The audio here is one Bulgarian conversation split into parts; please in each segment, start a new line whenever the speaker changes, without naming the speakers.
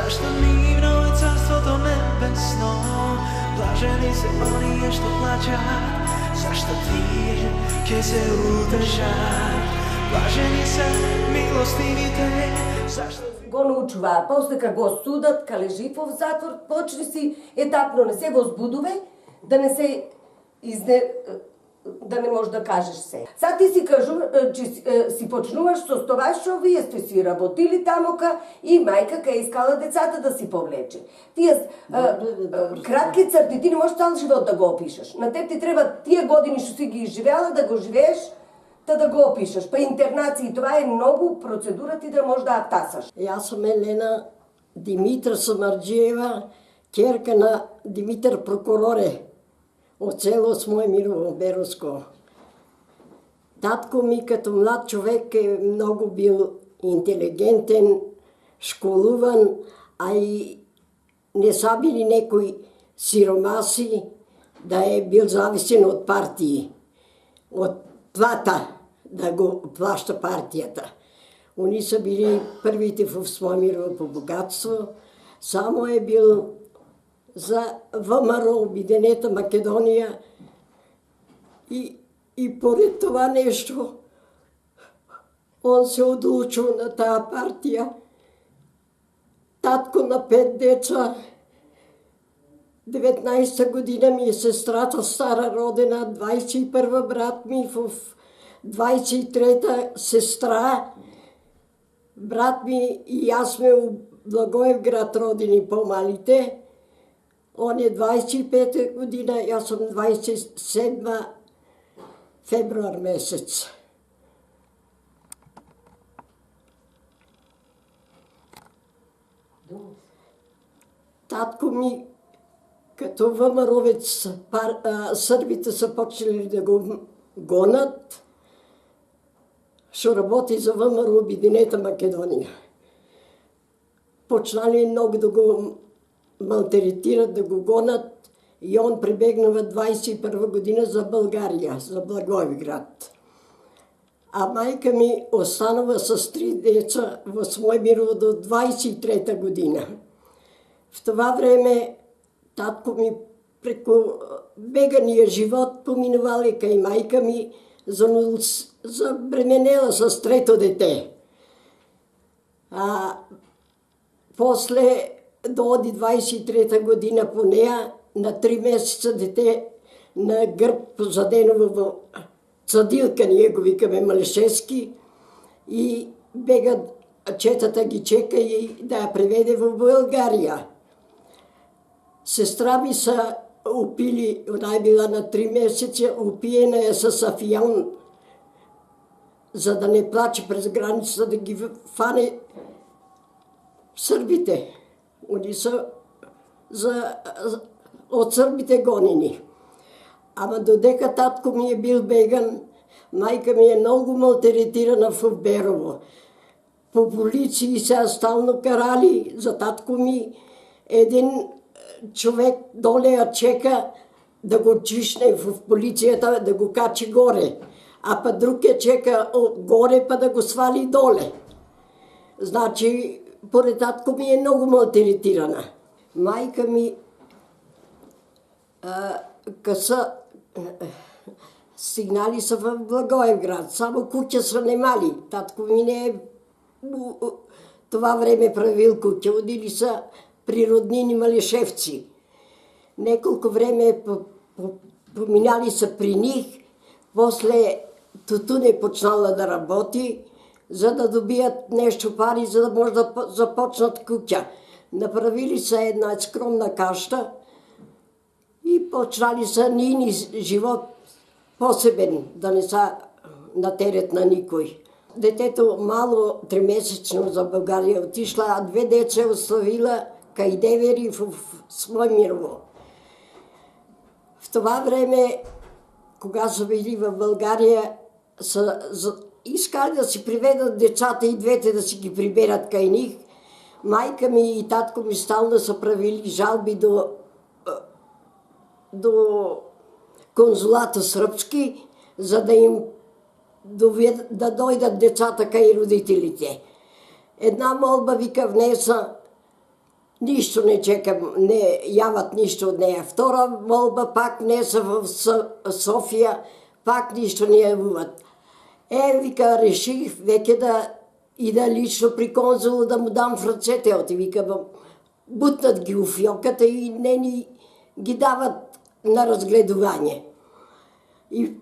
Zašto divno je carstvo nebesno, blaženi se oni što plaćat. Zašto ti će se udržat, blaženi se milostivite. Zašto
го научуваат. После кога го судат, ка лежи в затвор, почне си етапно не се возбудуве, да не се да не можеш да кажеш се. Сега ти си кажу, че си почнуваш с това, що вие сте си работили тамока и майка ка искала децата да си повлече. Тия кратки църти, ти не можеш цял живот да го опишеш. На теб ти трябва тия години, що си ги изживяла, да го живееш, да го опишеш. Па интернации, това е много процедура ти да можеш да атасаш.
Аз съм Елена Димитър Самарджиева, керка на Димитър Прокуроре от село Смоймирово, Беровско. Татко ми като млад човек е много бил интелигентен, школуван, а и не са били некои сиромаси да е бил зависен от партии, от плата да го плаща партията. Они са били първите в Смоймирово по богатство. Само е бил за ВМРО, Обединета Македония. И поред това нещо, он се отлучил на тая партия. Татко на 5 деца. 19-та година ми е сестрата Стара Родена, 21-та брат ми, в 23-та сестра. Брат ми и аз сме в Благоевград родени по-малите. Он е 25-та година, аз съм 27-та февруар месец. Татко ми като ВМРО-вец, сърбите са почнали да го гонат, ще работи за ВМРО, Обединета Македония. Почнали много да го малтретират, да го гонат и он прибегнава 21 година за България, за Благоевград. А майка ми останала с 3 деца в Смоймирово до 23 година. В това време татко ми преко бегания живот поминували кай майка ми, забременела с 3-то дете. После доди 23-та година по нея, на 3 месеца дете на гърб заденово цадилка, ние го викаме Малешевски, и бега четата ги чека и да я приведе в България. Сестра ми са опили, она е била на 3 месеца, опиена е с афион, за да не плаче през границата, да ги фане сърбите. Они са от сърбите гонени. Ама додека татко ми е бил беган, майка ми е много малтретирана в Берово. По полиции са стално карали за татко ми. Един човек доле я чека да го чишне в полицията, да го качи горе. А па друг я чека горе, па да го свали доле. Значи, поред татко ми е много малтретирана. Майка ми къса сигнали са в Благоевград. Само куча са немали. Татко ми не е това време правил куча. Одили са при роднини Малешевци. Неколко време поминали са при них. После Тутун е почнала да работи, за да добият нещо пари, за да може да започнат куча. Направили са една скромна каща и почнали са нейни живот посебен, да не са натерят на никой. Детето мало 3-месечно за България отишла, а 2 деца оставила кай Девери в Смоймирово. В това време, кога са били в България, искали да си приведат децата и двете да си ги приберат кай них. Майка ми и татко ми стално са правили жалби до консулата сръбски, за да им да дойдат децата кай родителите. Една молба вика внеса нищо не чекам, не яват нищо от нея. Втора молба пак внеса в София, пак нищо не явуват. Вика, реших веќе да ида лично при конзула да му дам в ръцете. Оти, вика, бутнат ги у фиоката и не ни ги дават на разгледување. И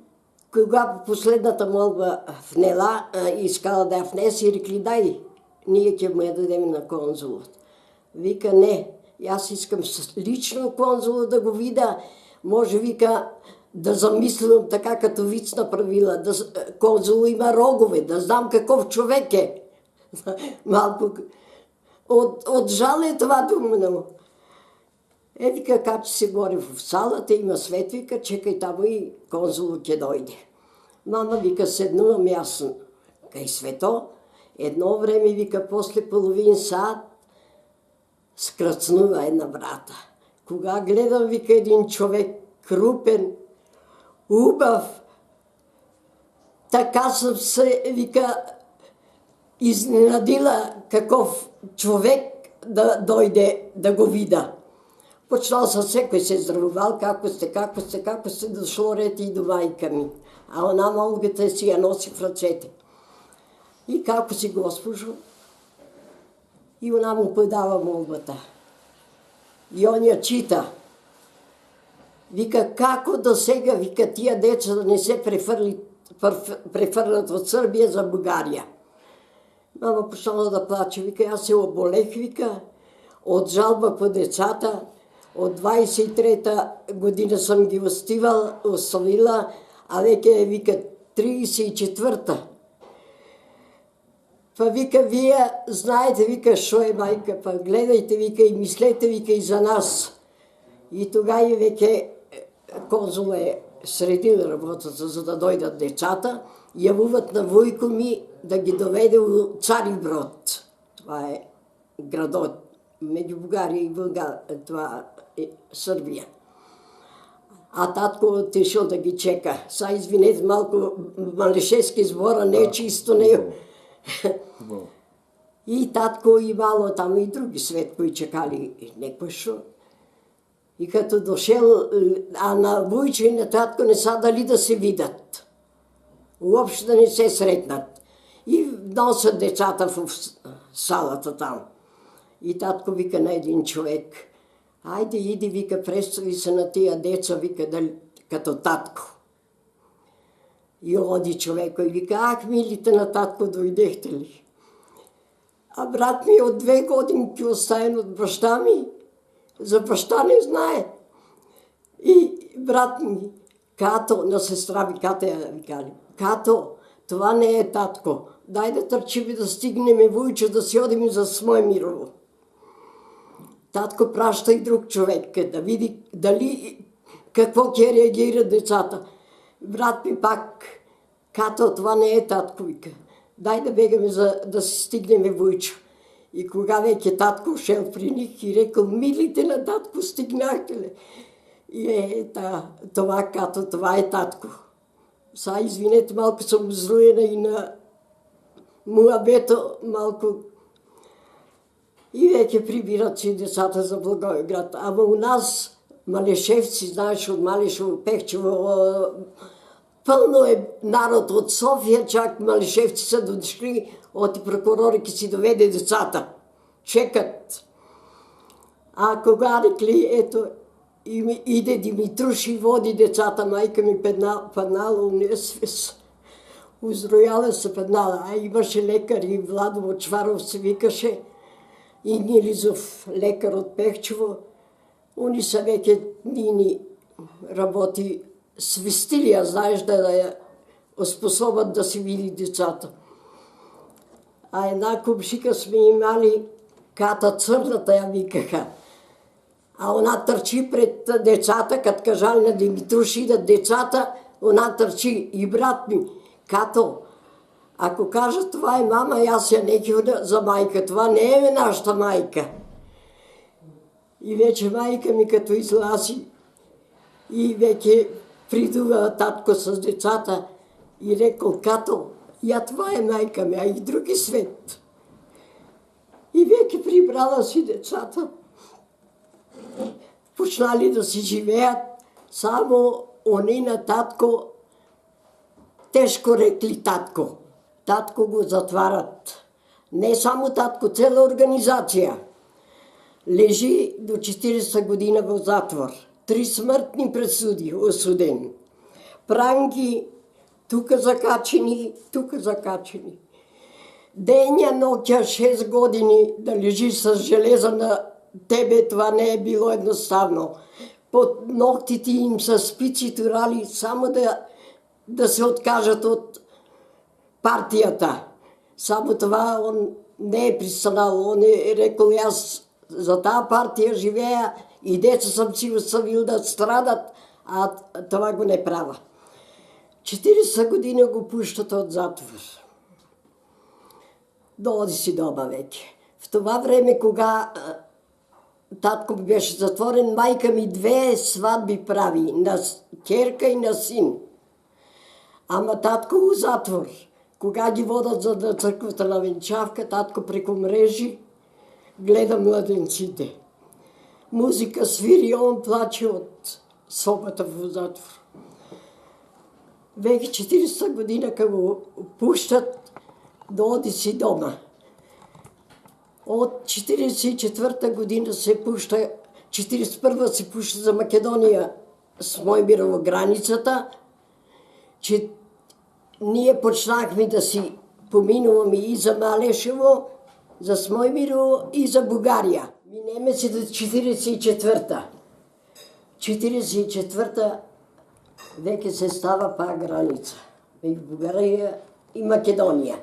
кога последната молба внела, искала да я внесе и рекли, дай, ние ќе му я дадем на конзулот. Вика, не, аз искам лично конзула да го видя, може, вика, да замислям така като виц направила, да конзул има рогове, да знам каков човек е. Малко от жал е това думно. Вика, как се гори в салата, има свет, вика, чекай там и конзул ќе дойде. Мама, вика, седнувам аз кај свето, едно време, вика, после половин сат, скръцнува една врата. Кога гледам, вика, един човек крупен, убав, така съм се, вика, изненадила каков човек да дойде да го вида. Почнал съм секој се здравувал, како сте, дошло ред и до майка ми. А она молбата си я носи в ръцете. И како си, госпожо? И она му подава молбата. И он я чита. Вика, како до сега, вика, тия деца да не се префърлят от Сърбия за България. Мама почнала да плаче, вика, аз се оболех, вика, от жалба по децата. От 23-та година съм ги оставила, а веќе е, вика, 34-та. Па вика, вие знаете, вика, шо е майка, па гледайте, вика, и мислете, вика, и за нас. И тогава и веќе конзул е средил работата, за да дойдат децата, явуват на вуйко ми да ги доведе у Цариброд. Това е градот между Бугария и България, това е Сърбия. А татко отишъл да ги чека. Са, извинете, малко малешевски збора, не е чисто, не е. И татко имало там и други свет, кои чекали некој шо. И като дошел, а на вуйчо и на татко не са дали да се видят. Уопšte да не се сретнат. И носят децата в салата там. И татко вика на един човек, айде иди, вика, представи се на тия деца, вика, като татко. И оди човека и вика, ах, милите на татко, дойдехте ли? А брат ми от 2 годинки оставен от баща ми, за баща не знае. И брат ми, Като, на сестра ми, Ката я викали, Като, това не е татко, дай да търчим и да стигнем вуйчо, да си одим за Смоемирово. Татко праща и друг човек, да види дали какво ќе реагира децата. Брат ми пак, Като, това не е татко, вика. Дай да бегаме да си стигнем вуйчо. И кога веќе татко шел при них и рекол, милите на татко, стигнахте ли? И това Като, това е татко. Са, извинете, малко съм озруена и на муабето малко. И веќе прибират си децата за Благоевград. Ама у нас, Малешевци, знаеш, от Малешево, Пехчево, пълно е народ от София, чак Малешевци са дошли, от прокурорики си доведе децата. Чекат. А кога рекли, ето, иде Димитруш и води децата, майка ми паднала у несвес. Узрояла се паднала, а имаше лекар и Владо Мочваров се викаше, и Нилизов, лекар от Пехчево. Они са веќе нини работи свистилия, знаеш, да я оспособат да си види децата. А една кумшика сме имали, Ката църната я викаха. А она търчи пред децата, като кажали на Димитруш идат децата, она търчи и брат ми, Като, ако кажа това е мама, аз я не за майка, това не е нашата майка. И вече майка ми като излази и вече придува татко с децата и рекол, Като, я това е майка ми, а и други свет. И вече прибрала си децата почнали да си живеят, само они на татко тежко рекли татко. Татко го затварят. Не само татко, цела организация. Лежи до 40 година в затвор. 3 смъртни присъди, осуден. Пранги, тук закачени, тук закачени. Деня, нощя, 6 години да лежиш с железа на тебе, това не е било едноставно. Под ногтите им са спици турали, само да се откажат от партията. Само това он не е пристанал. Он е рекол, аз за тази партия живея и деца съм си оставил да страдат, а това го не правя. 40 години го пущат от затвор. Доди си дома вече. В това време, кога татко ми беше затворен, майка ми 2 сватби прави, на керка и на син. Ама татко у затвор. Кога ги водят за църквата на венчавка, татко преко мрежи гледа младенците. Музика свири, он плаче от собата в затвор. Веки 40 година, като го пущат, доди си дома. От 44 година се пуща, 41 се пуща за Македония с Моймирово границата, че ние почнахме да си поминуваме и за Малешево, за Смоймирово и за Бугария. Минеме си до 44-та. 44-та веке се става пак граница. В Бугария и Македония.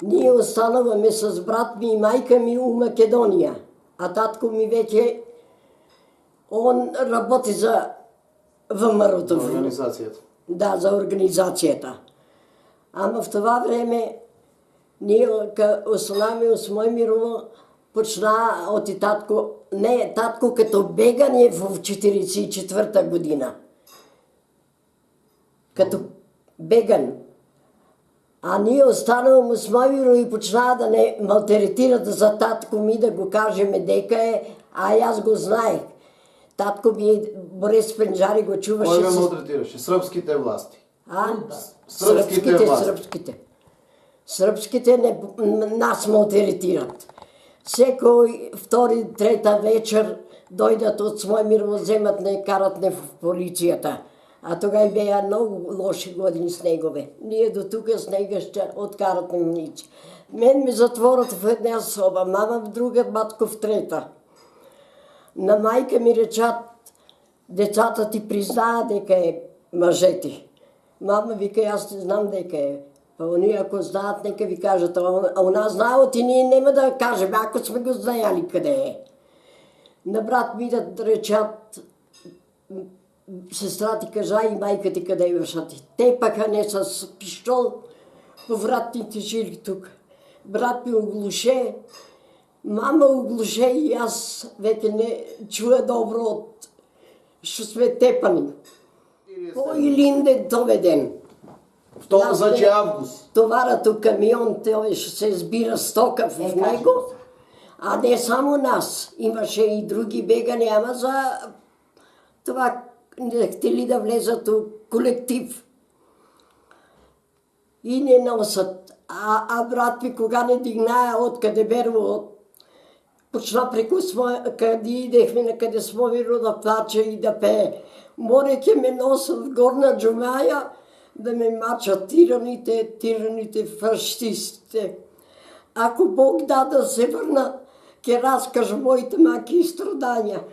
Ние останаваме с брат ми и майка ми у Македония. А татко ми вече, он работи за ВМРО-то.
Организацията.
Да, за организацията. Ама в това време ние останаме с Моймирово, почна от и татко, не, татко като бегане в 44-та година. Като беган. А ние останаваме с Моймирово и почна да не малтеритират за татко ми, да го кажем дека е, а аз го знаех. Татко ми, Борис Пенджари го чуваше.
Кой ме малтретираше? Сръбските власти.
Сръбските
власти.
Сръбските нас малтретират. Всекой втори, трета вечер дойдат от Смоймирово, вземат не, карат не в полицията. А тогава бея много лоши години с негове. Ние до тук с него ще откарат на милиция. Мен ми затворят в една соба, мама в друга, батко в трета. На майка ми речат, децата ти признаят дека е мъжете. Мама вика, аз не знам дека е. А они ако знаят, нека ви кажат. А у нас знаят и ние няма да кажем, ако сме го знаели къде е. На брат ми да речат, сестра ти кажа и майка ти къде вършат. Те пъка не с пистол по вратните жили тук. Брат ми оглуше, мама оглуше и аз вече не чуя добро от що сме тепани. По Илинден този ден.
Значи август.
Товарът камион, той ще се сбира стока в него, а не само нас. Имаше и други бегани, ама за това не хотели да влезат в колектив. И не носят. А брат ми, кога не дигная откъде беро, почна преко къде идехме, на къде Смоймирово да плаче и да пее. Мореке ме носят в горна джумая, да ме мачат тираните фашистите. Ако Бог да се върна, ке разкажа моите маки и страдания.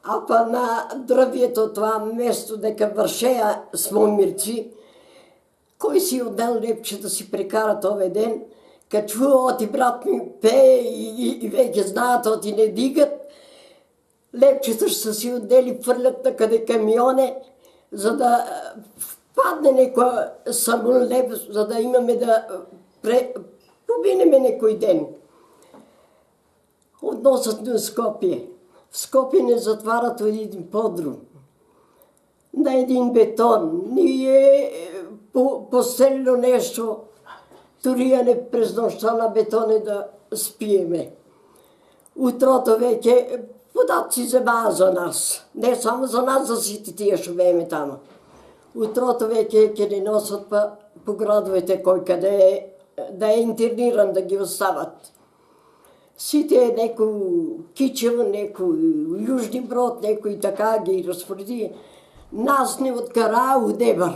А па на дръвието това место, дека вършея с момирци, кой си отдел лепче да си прекара този ден, като чува оти брат ми пее и веќе знаят оти не дигат, лепчето ще са си отдели, фърлят на къде камионе, за да падне некој самолет, за да имаме да побинеме некој ден. Односът ни в Скопие. В Скопие не затварат един подрум. На един бетон. Ние постелено нещо, турияне през нощта на бетоне да спиеме. Утрото вече по податци земаа за нас. Не само за нас, за сите тие што бееме таму. Утрото веќе ќе ни носат по градовете кој каде да е интерниран, да ги остават. Сите некој Кичево, некој Јужни Брод, некој така ги распореди. Нас не откара у Дебар.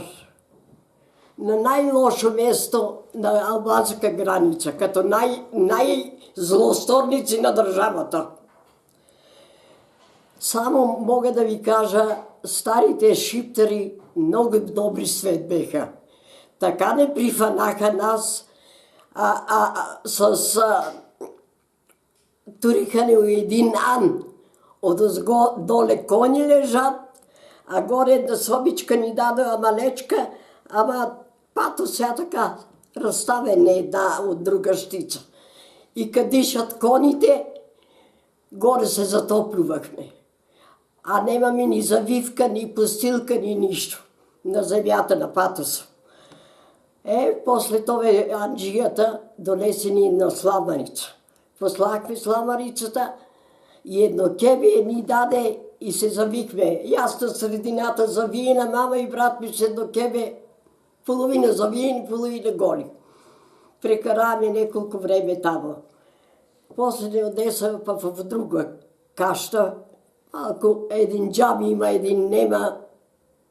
На најлошо место на албанска граница, като најзлосторници на државата. Само мога да ви кажа, старите шиптари многу добри свет беха. Така не прифанаха нас, с турихане у един ан. Одозго доле коњи лежат, а горе да собичка ни даде малечка, ама пато сега така разставен една от друга щица. И kad дишат коните, горе се затоплювахме. А немаме ни завивка, ни постилка, ни нищо на земята на Патоса. После това анджията донесени на Сламарица. Послахме Сламарицата и едно кебе ни даде и се завихме. Аз на средината завиена, мама и брат ми с едно кебе, половина завиени, половина голи. Прекараме неколко време тамо. После не отнеса па в друга каща. Ако един джаби има, един нема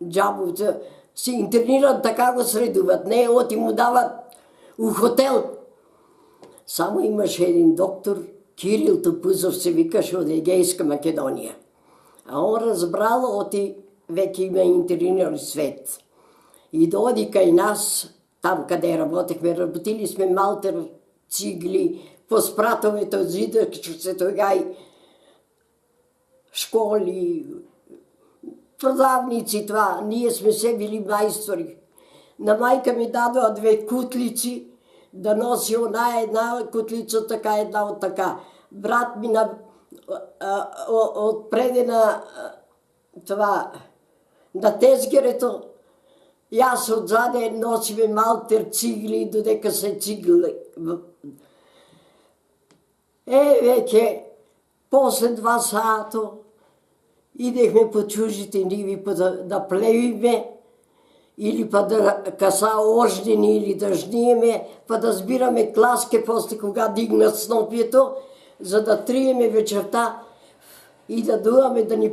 джабовца, се интернират, така го средуват. Не, оти му дават у хотел. Само имаше един доктор, Кирил Топузов се викаше от Егейска Македония. А он разбрал, оти веќе има интерниран свет. И дојди кај нас, там къде работехме, работили сме малтер, цигли, по спратовете от зида, што се тогај, школи, продавници това. Ние сме се били мајстори. На мајка ми дадоа 2 кутлици, да носи она една кутлица така, една от така. Брат ми отпреде на това, на тезгерето, и аз отзаде носиме малтер цигли, додека се цигли. Веќе, после 2 сата, идехме по чужите ниви па да плевиме, или па да каса ождени, или да жниеме, па да збираме класке после кога дигнат снопието, за да триеме вечерта и да дуаме да ни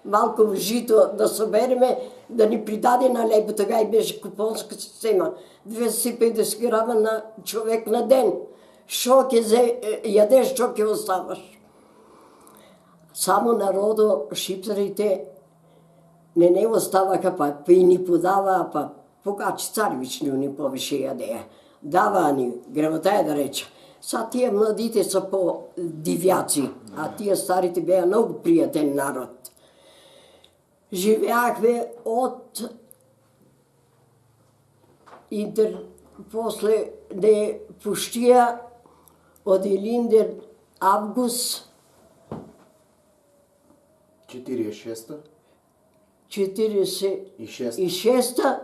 малко жито да събереме, да ни придаде на лебо. Тога и беше купонска система. 250 грама на човек на ден. Шо ке ядеш, шо ке оставаш. Само народо, шипсарите не оставаха, па и ни подава, па погачи царевич ни повише ядея. Дава ни, грамота да реча. Са тия младите са по-дивяци, а тия старите беа много приятен народ. Живеахме от после не пуштия от Илиндер август 46-та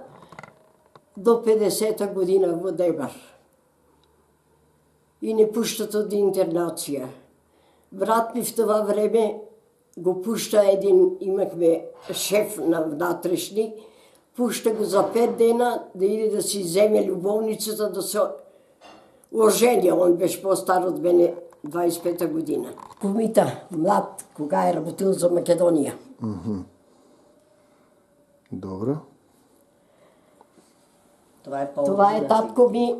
до 50-та година во Дебар. И не пуштат от интернация. Брат ми в това време го пуща един, имахме шеф на внатрешни, пуща го за 5 дена да иде да си вземе любовницата, да се ожени. Он беше по-стар от мене, 25-та година. Кумита, млад, кога е работил за Македония.
Добро.
Това е татко ми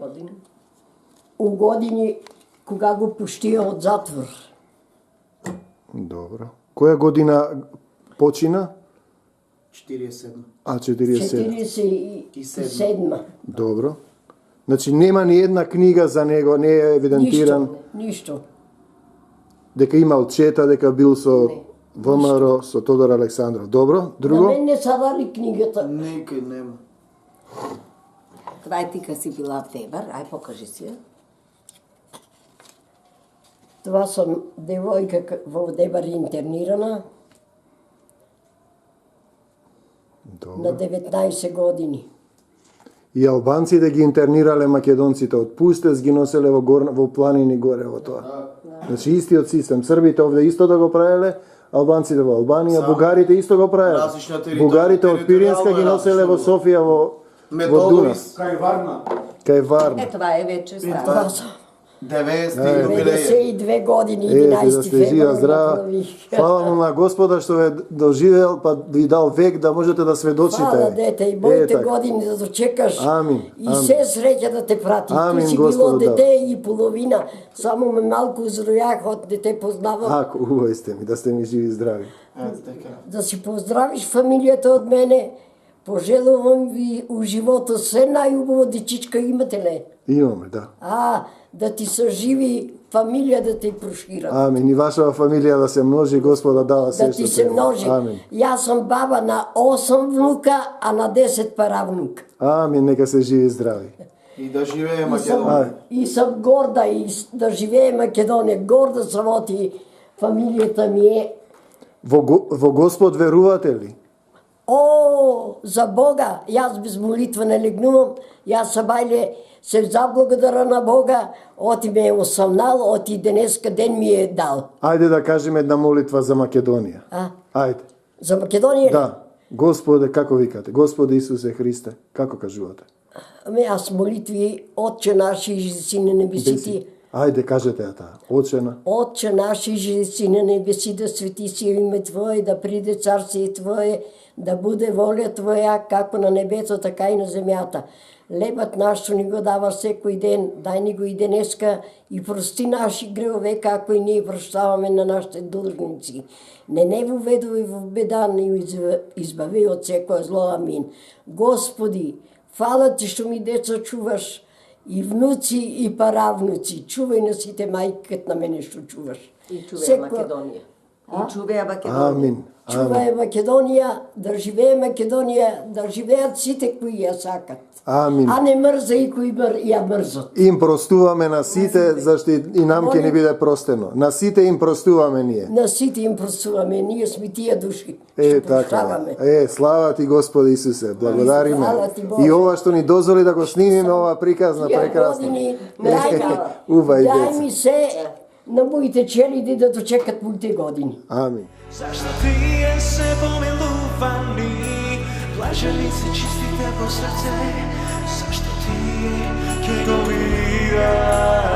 у години, кога го пуштија од затвор.
Добро. Која година почина?
47.
47.
Добро. Значи нема ни една книга за него, не е евидентиран.
Ништо.
Дека имал чета, дека бил со ВМРО, со Тодор Александров. Добро, друго?
На мен не са дали книгата.
Некој нема.
Това е ти ка си била в Дебар, ай покажи си я.
Това съм девојка во Дебар интернирана на 19 години.
И албанците ги интернирале македонците од Пустес, ги носеле во планини горе во тоа. Значи истиот систем. Србите овде исто да го правеле, албанците во Албанија,
Само
бугарите исто го правеле.
различна територија-
Бугарите од Пиринска ги
територијално
носеле во
различно
Софија во Дунав,
Кај Варна.
кај Варна.
Е, това е вече
Това
стара.
са
90 юбилеј.
92 години,
Ете, да
11
сте жива,
февруари
здрава.
направих.
Фала му на Господа што ве доживел, па ви дал век да можете да сведочите.
Фала, дете, и моите
така.
години да дочекаш.
Амин,
И
амин.
се среќа да те прати.
Амин,
Ти си било
Господу, да.
дете и половина. Само ме малку зројах од дете познавам.
Ако, убави сте ми, да сте ми живи и здрави.
Ето така.
Да си поздравиш фамилијата од мене. Пожелувам ви у живота се најубаво дечичка имате ле.
Имаме, да.
Да ти се живи фамилија да те прошира.
Амин. И вашава фамилија да се множи, Господа дава се
Да
што
ти се
треба.
множи.
Амин.
Јас сум баба на 8 внука, а на 10 паравнука.
Амин, нека се живи и здрави.
И да живее
И сум,
Македонија.
и сум горда и да живее Македонија. Горда сум оти фамилијата ми е.
Во Господ верувате ли?
О, за Бога, јас без молитва не легнувам. Јас сабајле се заблагодарам на Бога, оти ме е осамнал, оти денеска ден ми е дал.
Ајде да кажеме една молитва за Македонија. Ајде.
За Македонија?
Да. Господе, како викате? Господе Исусе Христе, како кажувате?
Аз молитви, Отче наш и си на небесите.
Ајде, кажете ја таа. Очена.
Отче наш и си на небеси, да свети си име Твое, да приде царствие Твое, да буде воля Твоја, како на небето, така и на земјата. Лебът наш што ни го дава секој ден, дај ни го и денеска, и прости наши гревове, како и ние прощаваме на нашите должници. Не воведувай во беда, не избави од секој зло. Амин. Господи, фала Ти што ми деца чуваш, и внуци и паравнуци. Чувај на сите мајкат на мене што чуваш.
И чувеја Македонија. И чувеја Македонија.
Амин.
Чувај Македонија, да живее Македонија, да живеат сите кои ја сакат.
Амин.
А не мрза и кои ја мрзат.
Им простуваме на сите, зашто и нам ќе ни биде простено. На сите им простуваме ние.
На сите им простуваме, ние сме тие души.
Е,
што
така.
прощаваме.
Слава Ти, Господи Исусе, благодариме.
Слава Ти, Боже.
И ова што ни дозволи да го снимиме ова приказна
Тие
прекрасна.
години, мајка,
Ува и
дај
деца.
ми се на моите челиди да дочекат моите години.
Амин.
Зашто тие се помилувани, блажени се чистите по срце, зашто тие ќе го видат.